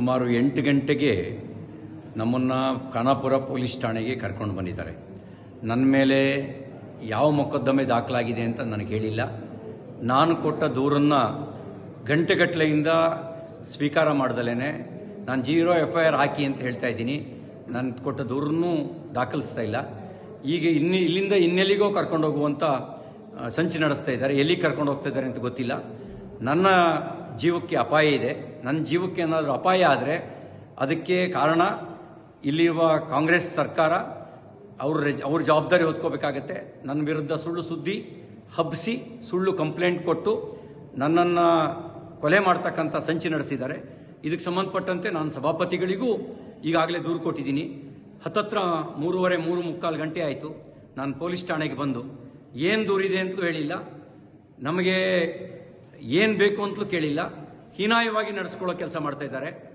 ಸುಮಾರು 8 ಗಂಟೆಗೆ ನಮ್ಮನ್ನು ಖಾನಾಪುರ ಪೊಲೀಸ್ ಠಾಣೆಗೆ ಕರ್ಕೊಂಡು ಬಂದಿದ್ದಾರೆ. ನನ್ನ ಮೇಲೆ ಯಾವ ಮೊಕದ್ದಮೆ ದಾಖಲಾಗಿದೆ ಅಂತ ನನಗೆ ಹೇಳಿಲ್ಲ. ನಾನು ಕೊಟ್ಟ ದೂರನ್ನು ಗಂಟೆಗಟ್ಟಲೆಯಿಂದ ಸ್ವೀಕಾರ ಮಾಡ್ದಲೇ ನಾನು 0 FIR ಹಾಕಿ ಅಂತ ಹೇಳ್ತಾ ಇದ್ದೀನಿ. ನಾನು ಕೊಟ್ಟ ದೂರನ್ನು ದಾಖಲಿಸ್ತಾ ಇಲ್ಲ. ಈಗ ಇಲ್ಲಿಂದ ಇನ್ನೆಲ್ಲಿಗೋ ಕರ್ಕೊಂಡು ಹೋಗುವಂಥ ಸಂಚು ನಡೆಸ್ತಾ ಇದ್ದಾರೆ. ಎಲ್ಲಿಗೆ ಕರ್ಕೊಂಡು ಹೋಗ್ತಾ ಇದ್ದಾರೆ ಅಂತ ಗೊತ್ತಿಲ್ಲ. ನನ್ನ ಜೀವಕ್ಕೆ ಅಪಾಯ ಇದೆ. ನನ್ನ ಜೀವಕ್ಕೆ ಏನಾದರೂ ಅಪಾಯ ಆದರೆ ಅದಕ್ಕೆ ಕಾರಣ ಇಲ್ಲಿರುವ ಕಾಂಗ್ರೆಸ್ ಸರ್ಕಾರ. ಅವ್ರ ಜವಾಬ್ದಾರಿ ಹೊತ್ಕೋಬೇಕಾಗತ್ತೆ. ನನ್ನ ವಿರುದ್ಧ ಸುಳ್ಳು ಸುದ್ದಿ ಹಬ್ಬಿಸಿ ಸುಳ್ಳು ಕಂಪ್ಲೇಂಟ್ ಕೊಟ್ಟು ನನ್ನನ್ನು ಕೊಲೆ ಮಾಡ್ತಕ್ಕಂಥ ಸಂಚು ನಡೆಸಿದ್ದಾರೆ. ಇದಕ್ಕೆ ಸಂಬಂಧಪಟ್ಟಂತೆ ನಾನು ಸಭಾಪತಿಗಳಿಗೂ ಈಗಾಗಲೇ ದೂರು ಕೊಟ್ಟಿದ್ದೀನಿ. ಹತ್ತತ್ರ 3:45 ಗಂಟೆ ಆಯಿತು ನಾನು ಪೊಲೀಸ್ ಠಾಣೆಗೆ ಬಂದು. ಏನು ದೂರಿದೆ ಅಂತಲೂ ಹೇಳಿಲ್ಲ, ನಮಗೆ ಏನು ಬೇಕು ಅಂತಲೂ ಕೇಳಿಲ್ಲ. ಹೀನಾಯವಾಗಿ ನಡೆಸ್ಕೊಳ್ಳೋ ಕೆಲಸ ಮಾಡ್ತಾ ಇದ್ದಾರೆ.